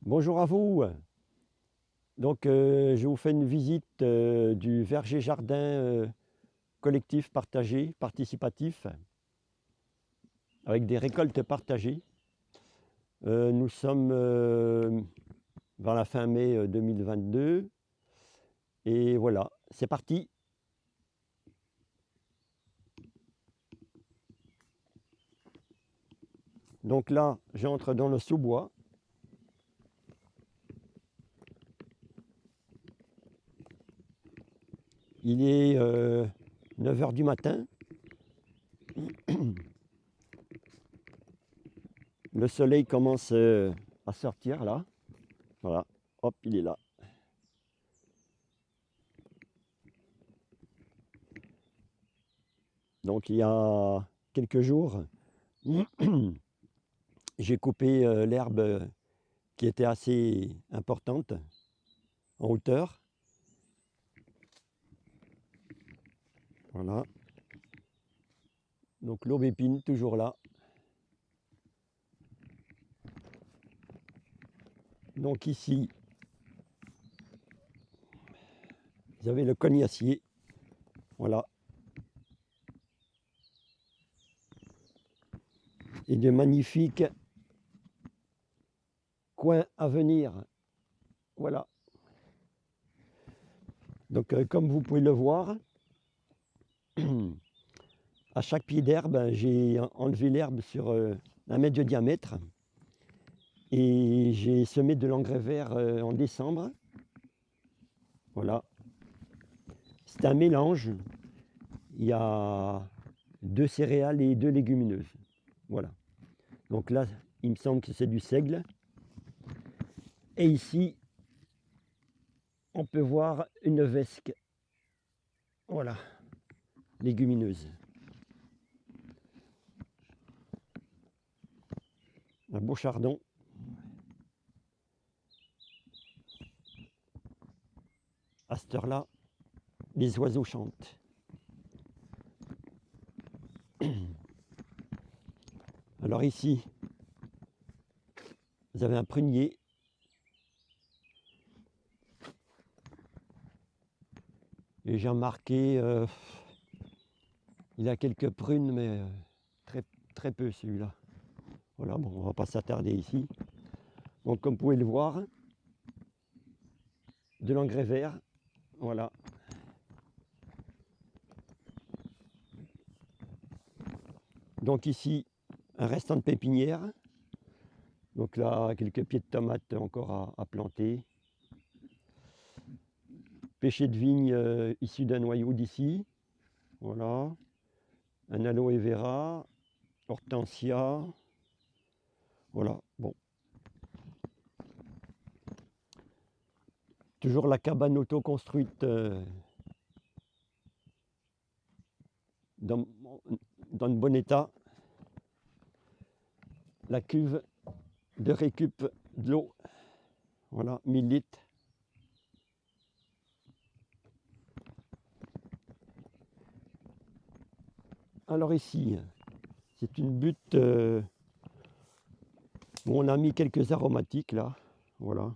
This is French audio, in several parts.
Bonjour à vous. Donc, je vous fais une visite du verger jardin collectif partagé, participatif, avec des récoltes partagées. Nous sommes vers la fin mai 2022 et voilà, c'est parti. Donc là, j'entre dans le sous-bois. Il est 9 h du matin. Le soleil commence à sortir là. Voilà, hop, il est là. Donc il y a quelques jours, j'ai coupé l'herbe qui était assez importante en hauteur. Voilà. Donc l'aubépine toujours là. Donc ici, vous avez le cognacier. Voilà. Et de magnifiques coins à venir. Voilà. Donc comme vous pouvez le voir, à chaque pied d'herbe, j'ai enlevé l'herbe sur 1 mètre de diamètre. Et j'ai semé de l'engrais vert en décembre. Voilà. C'est un mélange. Il y a 2 céréales et 2 légumineuses. Voilà. Donc là, il me semble que c'est du seigle. Et ici, on peut voir une vesque. Voilà, légumineuse. Un beau chardon. À cette heure-là, les oiseaux chantent. Alors ici, vous avez un prunier. Et j'ai remarqué, il a quelques prunes, mais très peu celui-là. Voilà, bon, on va pas s'attarder ici. Donc comme vous pouvez le voir, de l'engrais vert, voilà. Donc ici, un restant de pépinière. Donc là, quelques pieds de tomates encore à planter. Pêcher de vigne issu d'un noyau d'ici. Voilà. Un aloe vera, hortensia. Voilà, bon. Toujours la cabane auto-construite dans de bon état. La cuve de récup de l'eau. Voilà, 1000 litres. Alors ici, c'est une butte où on a mis quelques aromatiques là. Voilà.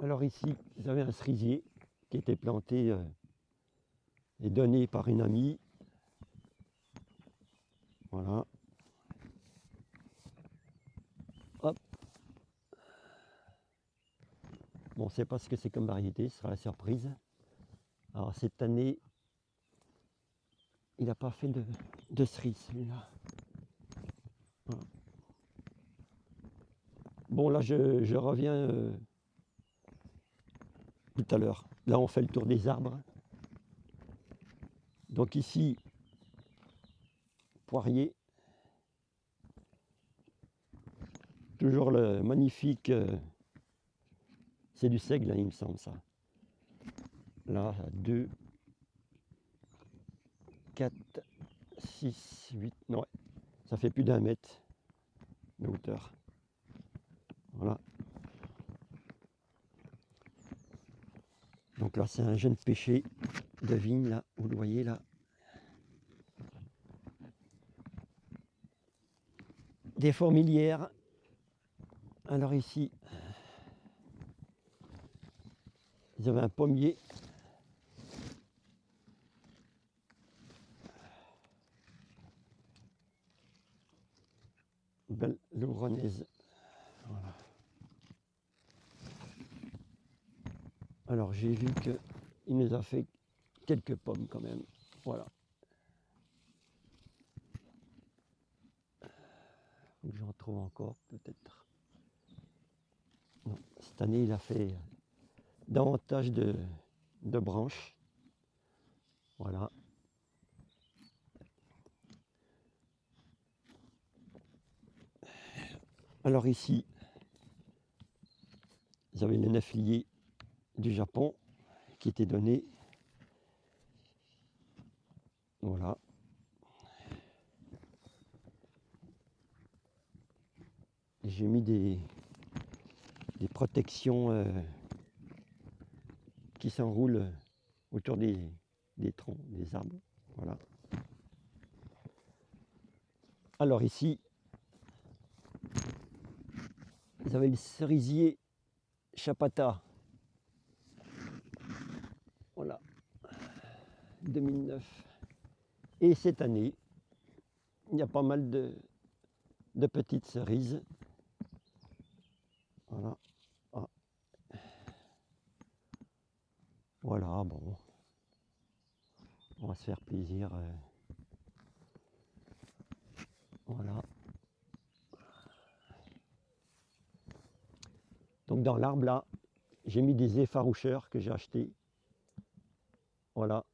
Alors ici, vous avez un cerisier qui a été planté et donné par une amie. Voilà. Hop. Bon, on ne sait pas ce que c'est comme variété, ce sera la surprise. Alors cette année, il n'a pas fait de cerise celui-là. Voilà. Bon là je reviens tout à l'heure. Là on fait le tour des arbres. Donc ici, poirier. Toujours le magnifique, c'est du seigle hein, il me semble ça. Là, 2, 4, 6, 8, non, ouais, ça fait plus d'1 mètre de hauteur. Voilà. Donc là, c'est un jeune pêcher de vigne, là, vous le voyez là. des fourmilières. Alors ici, ils avaient un pommier. Belle louronnaise. Voilà. Alors j'ai vu qu'il nous a fait quelques pommes quand même. Voilà. Faut que j'en trouve encore peut-être. Non, cette année il a fait davantage de branches. Voilà. Alors ici, vous avez le neuflier du Japon qui était donné. Voilà. J'ai mis des protections qui s'enroulent autour des troncs, des arbres. Voilà. Alors ici, vous avez le cerisier Chapata. Voilà. 2009. Et cette année, il y a pas mal de petites cerises. Voilà. Ah. Voilà, bon. On va se faire plaisir. Voilà. Donc dans l'arbre là, j'ai mis des effaroucheurs que j'ai achetés. Voilà.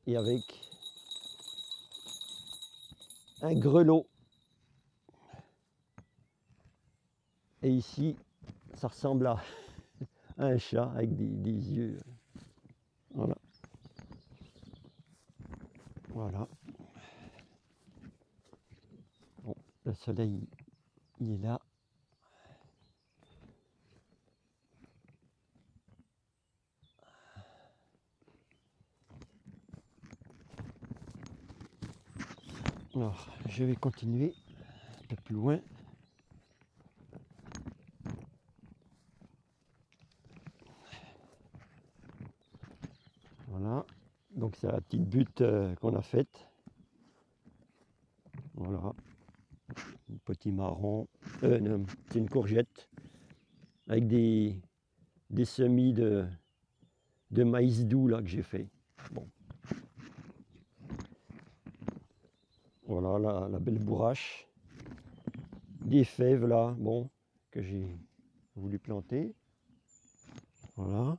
Et avec un grelot. Et ici, ça ressemble à un chat avec des yeux. Voilà. Voilà. Bon, le soleil, il est là. Alors, je vais continuer un peu plus loin. Voilà. Donc c'est la petite butte qu'on a faite. Voilà. Un petit marron. Non, c'est une courgette. Avec des semis de maïs doux là que j'ai fait. Bon. Voilà la belle bourrache. Des fèves là, bon, que j'ai voulu planter. Voilà.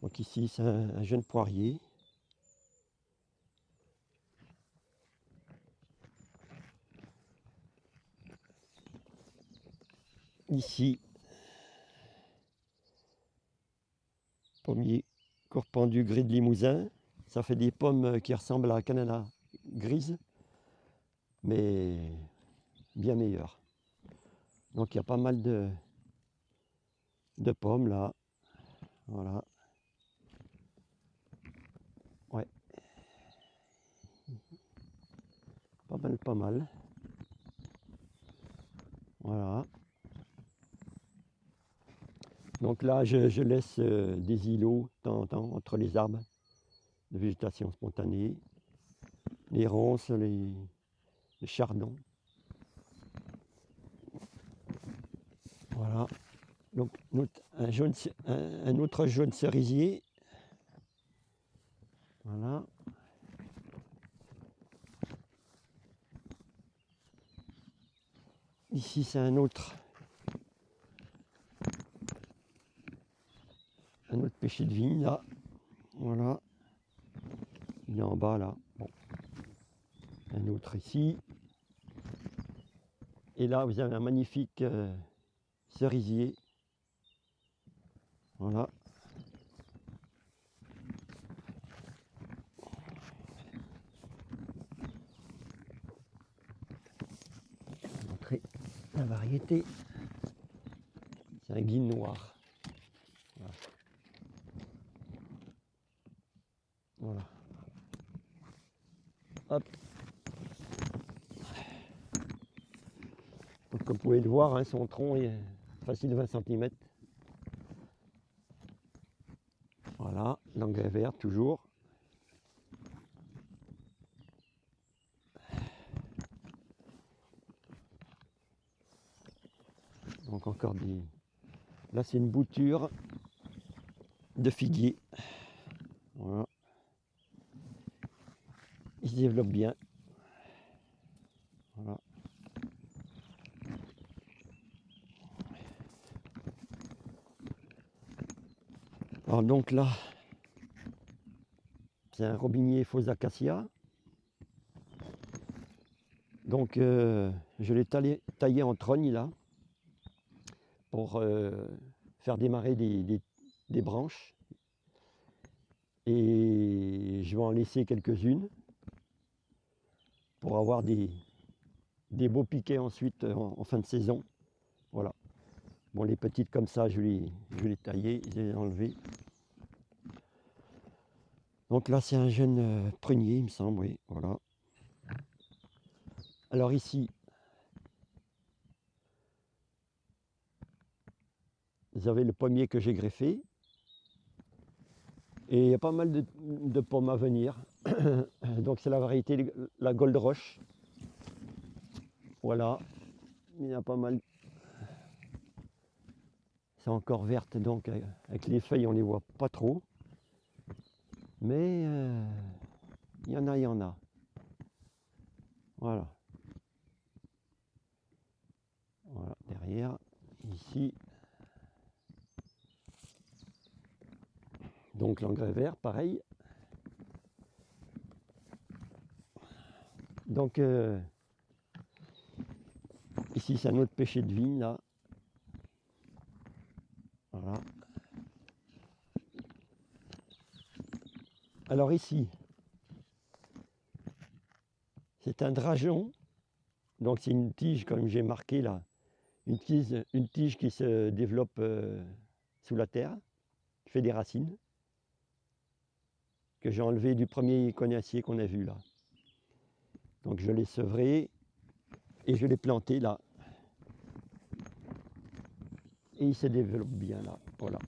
Donc ici c'est un jeune poirier. Ici, pommier corpendu gris de Limousin. Ça fait des pommes qui ressemblent à la canana grise, mais bien meilleures. Donc il y a pas mal de pommes là. Voilà. Ouais. Pas mal. Voilà. Donc là, je laisse des îlots de temps en temps entre les arbres de végétation spontanée, les ronces, les chardons. Voilà. Donc un autre jaune cerisier. Voilà. Ici, c'est un autre péché de vigne, là. Voilà. Il est en bas, là. Bon. Un autre ici. Et là, vous avez un magnifique cerisier. Voilà. Je vais montrer la variété. C'est un guine noir. Voilà. Voilà. Hop. vous pouvez le voir, hein, son tronc est facile 20 cm. Voilà, l'engrais vert toujours. Donc encore des... Là c'est une bouture de figuier. Voilà. Il se développe bien. Voilà. Alors donc là, c'est un robinier faux acacia. Donc je l'ai taillé en trogne là pour faire démarrer des branches. Et je vais en laisser quelques-unes pour avoir des beaux piquets ensuite en fin de saison. Voilà. Bon, les petites comme ça, je les taillées, je les ai enlevées. Donc là, c'est un jeune prunier, il me semble, oui, voilà. Alors ici, vous avez le pommier que j'ai greffé. Et il y a pas mal de pommes à venir. Donc c'est la variété, la Gold Rush. Voilà. Il y a pas mal. C'est encore verte, donc avec les feuilles, on ne les voit pas trop. Mais il y en a, il y en a. Voilà. Voilà, derrière, ici. Donc l'engrais vert, pareil. Donc ici, c'est un autre pêcher de vigne, là. Voilà. Alors ici, c'est un drageon. Donc c'est une tige, comme j'ai marqué là. Une tige qui se développe sous la terre, qui fait des racines, que j'ai enlevé du premier cognacier qu'on a vu là. Donc je l'ai sevré et je l'ai planté là. Et il se développe bien là, voilà.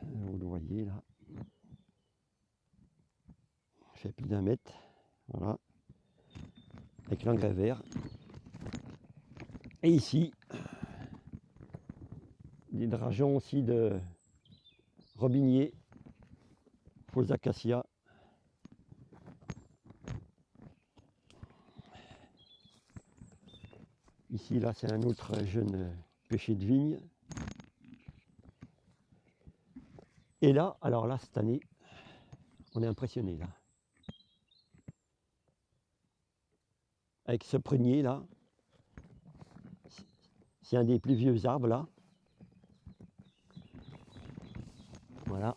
Vous le voyez là. Il fait plus d'1 mètre, voilà. Avec l'engrais vert. Et ici, des drageons aussi de robinier, faux acacia. Ici, là, c'est un autre jeune pêcher de vigne. Et là, alors là, cette année, on est impressionné là. Avec ce prunier là, c'est un des plus vieux arbres là. Voilà.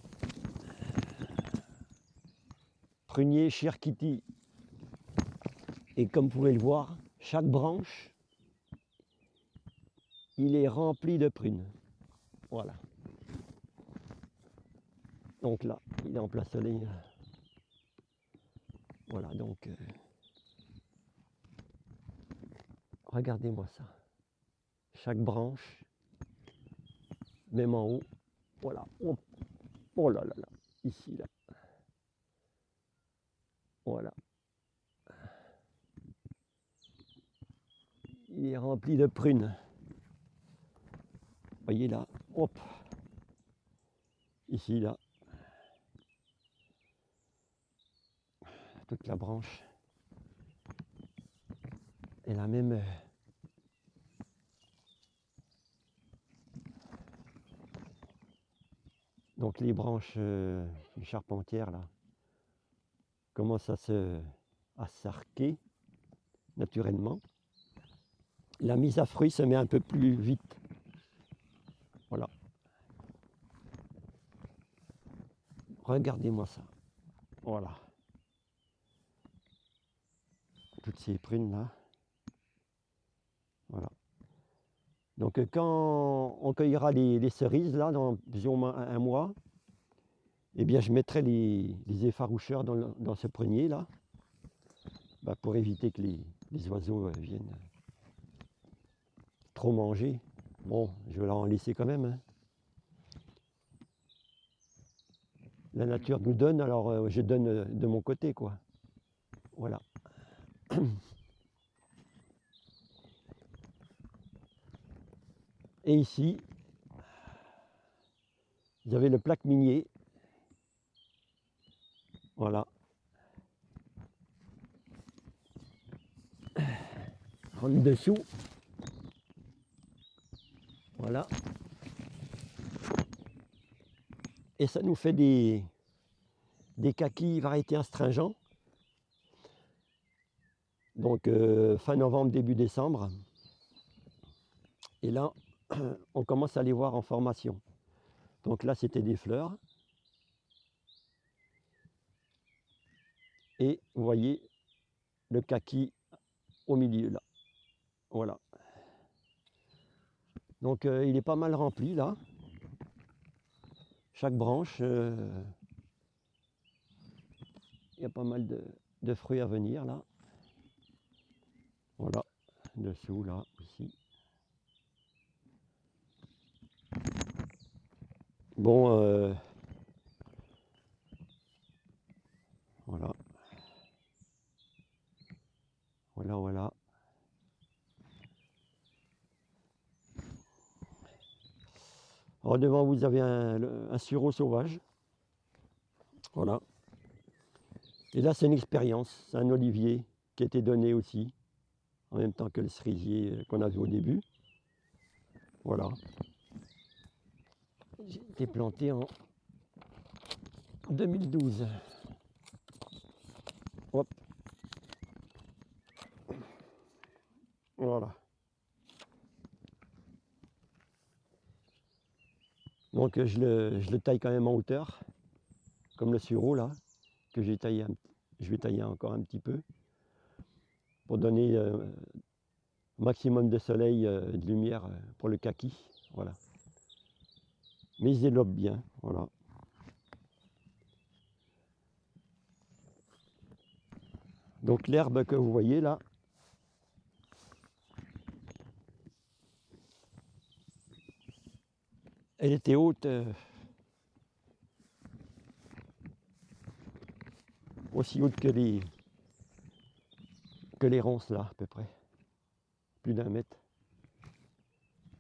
Prunier Cher Kitty. Et comme vous pouvez le voir, chaque branche, il est rempli de prunes. Voilà. Donc là, il est en plein soleil. Voilà, donc regardez-moi ça. Chaque branche, même en haut, voilà. Oh là là là, ici là. Voilà. Il est rempli de prunes. Voyez là, hop. Ici là. Toute la branche. Et la même. Donc les branches charpentières là commencent à s'arquer naturellement. La mise à fruit se met un peu plus vite. Voilà. Regardez-moi ça. Voilà. Toutes ces prunes là. Voilà. Donc quand on cueillera les cerises là dans plus ou moins un mois, eh bien je mettrai les effaroucheurs dans ce prunier là, pour éviter que les oiseaux viennent. trop mangé. Bon, je vais leur en laisser quand même, hein. La nature nous donne, alors je donne de mon côté, quoi. Voilà. Et ici, vous avez le plaque minier. Voilà. En dessous. Voilà. Et ça nous fait des kakis variété astringent. Donc fin novembre, début décembre. Et là, on commence à les voir en formation. Donc là, c'était des fleurs. Et vous voyez le kaki au milieu là. Voilà. Donc il est pas mal rempli là. Chaque branche, il y a pas mal de fruits à venir là. Voilà. Dessous là aussi. Bon, voilà. Voilà, voilà. Alors devant vous avez un sureau sauvage. Voilà. Et là c'est une expérience, c'est un olivier qui a été donné aussi, en même temps que le cerisier qu'on a vu au début. Voilà. J'ai été planté en 2012. Hop. Voilà. Donc je le taille quand même en hauteur, comme le sureau là, que j'ai taillé, je vais tailler encore un petit peu, pour donner maximum de soleil, de lumière pour le kaki. Voilà. Mais ils se développent bien. Voilà. Donc l'herbe que vous voyez là, elle était haute, aussi haute que les ronces là à peu près. Plus d'1 mètre.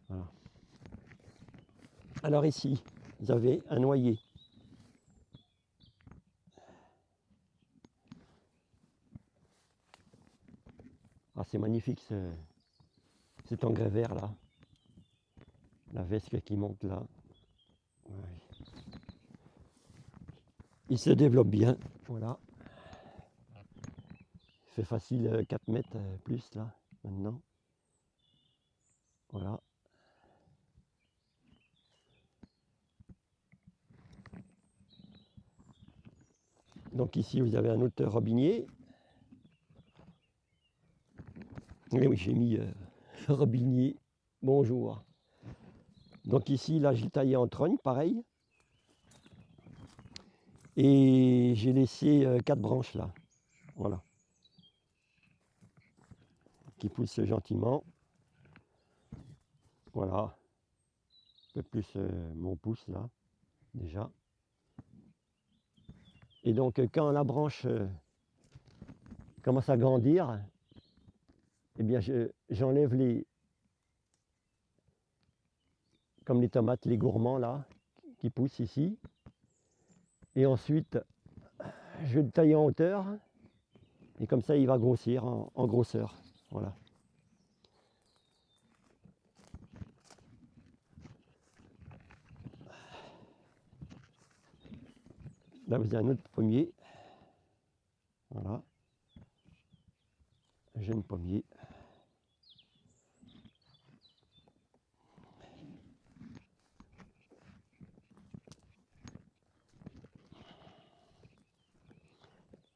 Voilà. Alors ici, vous avez un noyer. Ah, c'est magnifique cet engrais vert là. La vesque qui monte là. Ouais. Il se développe bien. Voilà. Il fait facile 4 mètres plus là maintenant. Voilà. Donc ici vous avez un autre robinier. Et oui, j'ai mis robinier. Bonjour. Donc ici, là, j'ai taillé en trogne, pareil. Et j'ai laissé 4 branches là. Voilà. Qui poussent gentiment. Voilà. Un peu plus mon pouce là, déjà. Et donc quand la branche commence à grandir, eh bien j'enlève comme les tomates, les gourmands là, qui poussent ici. Et ensuite, je vais le tailler en hauteur. Et comme ça, il va grossir en grosseur. Voilà. Là, vous avez un autre pommier. Voilà. Jeune pommier.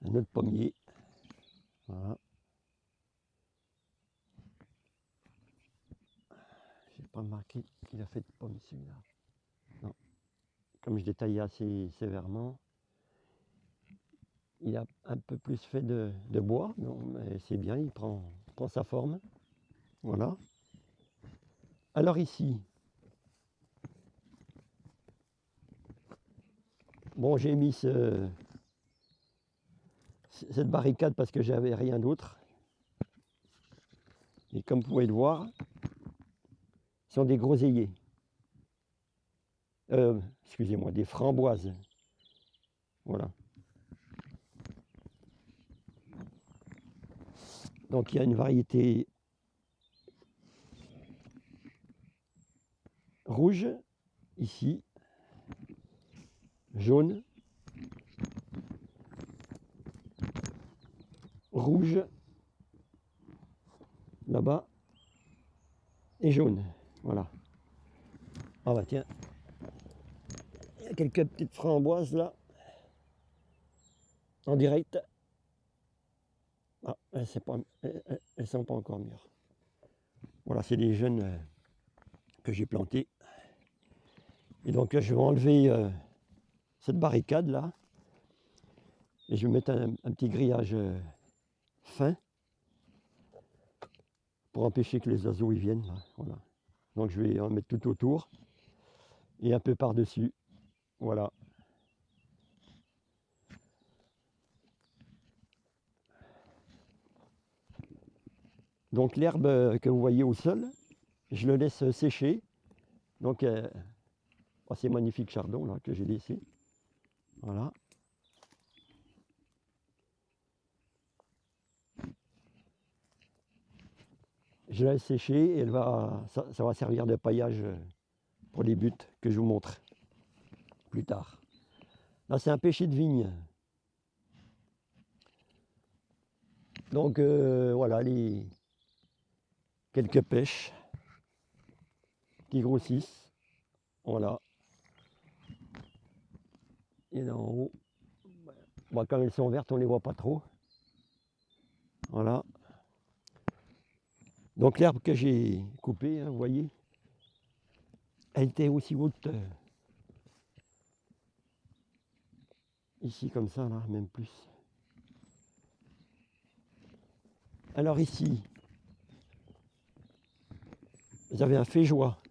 Un autre pommier. Voilà. J'ai pas marqué qu'il a fait de pommes celui-là. Non. Comme je l'ai taillé assez sévèrement, il a un peu plus fait de bois. Non, mais c'est bien, il prend sa forme. Voilà. Alors ici, bon, j'ai mis cette barricade parce que j'avais rien d'autre. Et comme vous pouvez le voir, ce sont des groseilliers. Excusez-moi, des framboises. Voilà. Donc il y a une variété rouge, ici, jaune, rouge, là-bas, et jaune. Voilà. Ah bah tiens, il y a quelques petites framboises là, en direct. Ah, elles ne sont pas encore mûres. Voilà, c'est des jeunes que j'ai plantés. Et donc je vais enlever cette barricade là, et je vais mettre un petit grillage fin pour empêcher que les oiseaux y viennent. Là. Voilà. Donc je vais en mettre tout autour et un peu par-dessus. Voilà. Donc l'herbe que vous voyez au sol, je le laisse sécher. Donc oh, c'est magnifique chardon là que j'ai laissé. Voilà. Je la laisse sécher et ça va servir de paillage pour les buts que je vous montre plus tard. Là c'est un pêcher de vigne. Donc voilà quelques pêches qui grossissent. Voilà. Et là en haut, bon, quand elles sont vertes, on ne les voit pas trop. Voilà. Donc l'herbe que j'ai coupée, hein, vous voyez, elle était aussi haute ici comme ça, là, même plus. Alors ici, j'avais un féjoie.